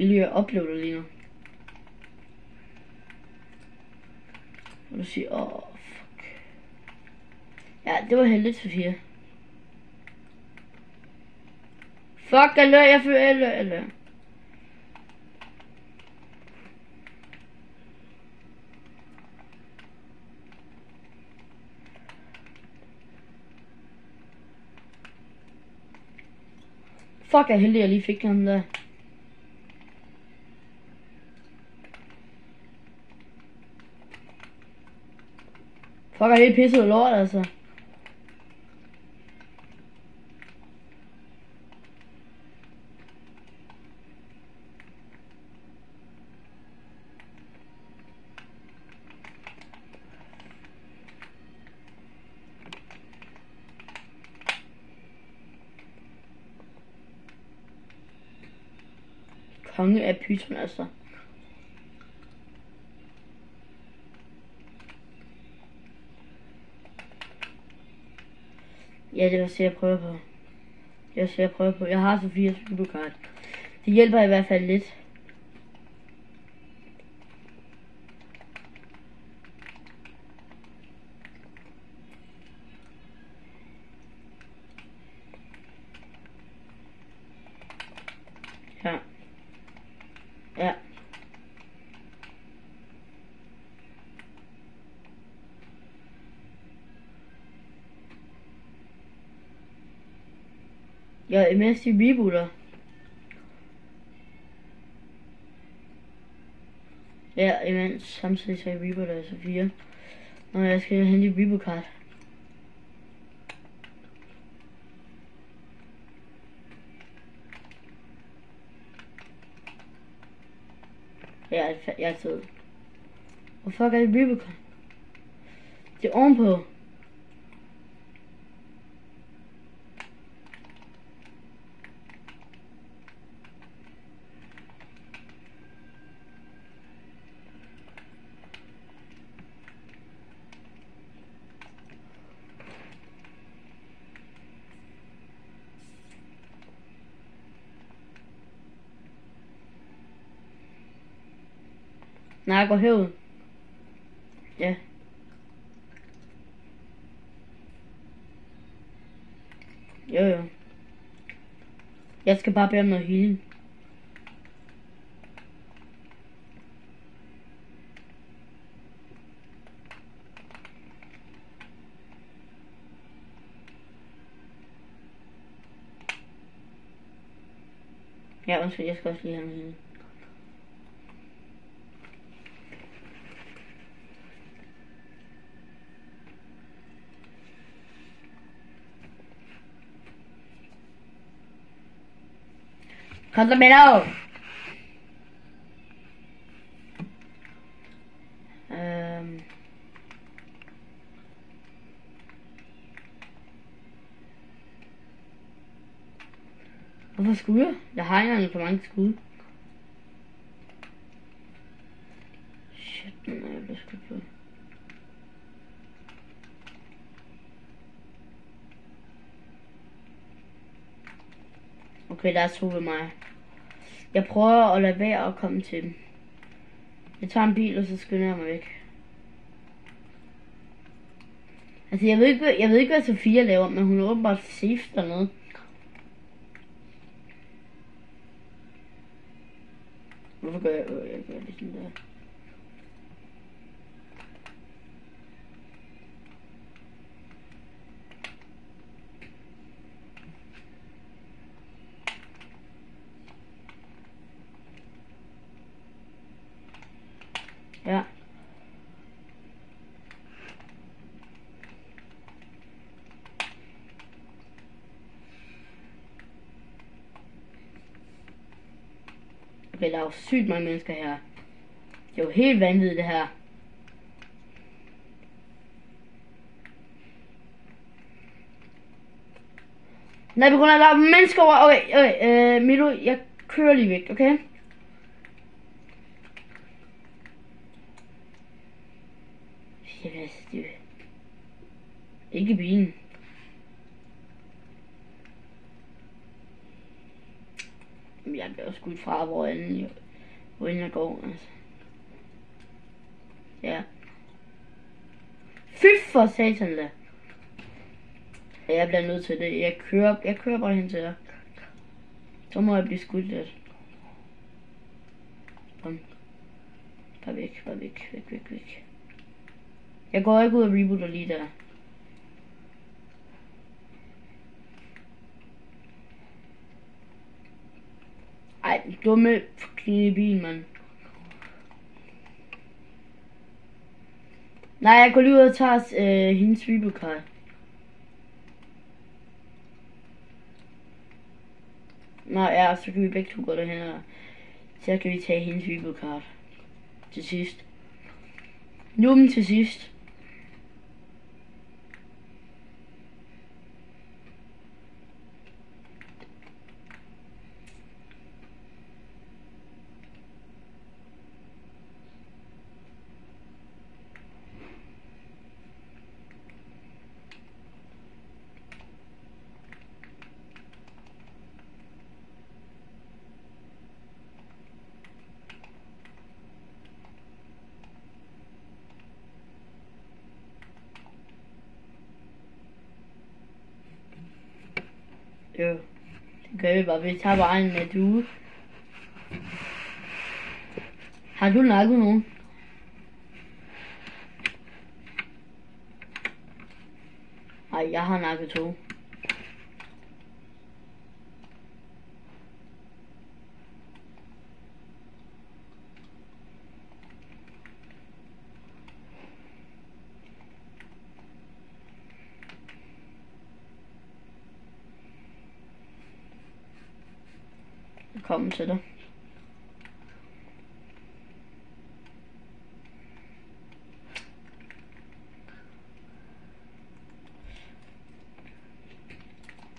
vil jeg uploade lige nu. Og du siger, fuck. Ja, det var heldigt, Sofia. Fuck, jeg føler. Fuck, jeg er heldig, jeg lige fik ham der. Fuck, jeg er helt pisset lort, altså. Konge af pyton, altså. Ja, det var så jeg prøver på. Jeg har Sofias videokart. Det hjælper i hvert fald lidt. Ja. Ja. Ja, imens de rebooter. Ja, imens samtidig så rebooter jeg Sofia. Når jeg skal hente reboot-kart. Ja, jeg er sød. Hvor fuck er det reboot-kart? Det er ovenpå. Nej, jeg går herud. Ja. Jo. Jeg skal bare bede om noget healing. Ja, undskyld, jeg skal også lige have noget healing. Kom så med dig. Hvorfor skud jeg? Jeg har ikke engang for mange skud. Shit, man, jeg bliver skudt på. Okay, der er 2 ved mig. Jeg prøver at lade være at komme til dem. Jeg tager en bil, og så skynder jeg mig væk. Altså, jeg ved ikke, hvad Sofia laver, men hun er åbenbart safe dernede. Hvorfor gør jeg det sådan der? Ja. Okay, der er jo sygt mange mennesker her. Det er jo helt vanvittigt det her. Nej, på grund af at der er mennesker over. Okay, Milo, jeg kører lige væk, okay? Jeg ved det. Ikke bilen. Jeg bliver skudt fra, hvor jeg går, altså. Ja. Fy for satan da. Jeg bliver nødt til det. Jeg kører bare hen til dig. Så må jeg blive skudt lidt. Kom. Bare væk. Jeg går ikke ud og rebooter lige der. Ej, dumme fucking bil, mand. Nej, jeg går lige ud og tager hendes reboot-card. Nå ja, så kan vi begge to gå derhen, og så kan vi tage hendes reboot-card. Til sidst. Nu den til sidst. Jo, det gør vi bare. Vi tager bare en due. Har du nakket nogen? Ej, jeg har nakket 2. Kom til dig.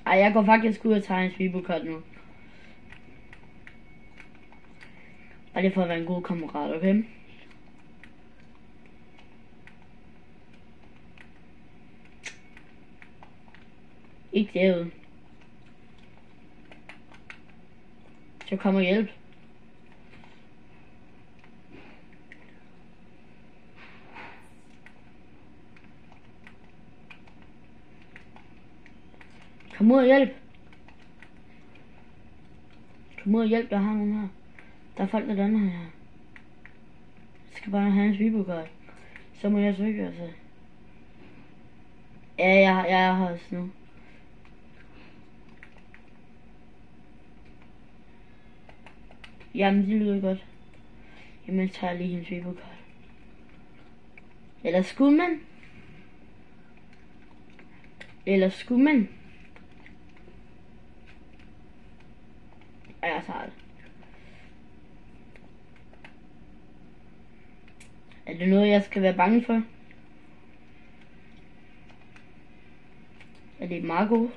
Ej, jeg går faktisk ud og tager en sweeper nu. Bare det for at være en god kammerat, okay? Ikke derude. Så kommer hjælp. Kom ud og hjælp. Kom ud og hjælp, jeg har nogen her. Der er folk, der lander her. Jeg skal bare have en sweeper. Så må jeg søge, altså. Ja, jeg er her også nu. Jamen, det lyder godt. Jamen, jeg tager lige hendes sweeper-card. Eller skulle man? Ej, jeg tager det. Er det noget, jeg skal være bange for? Er det meget godt?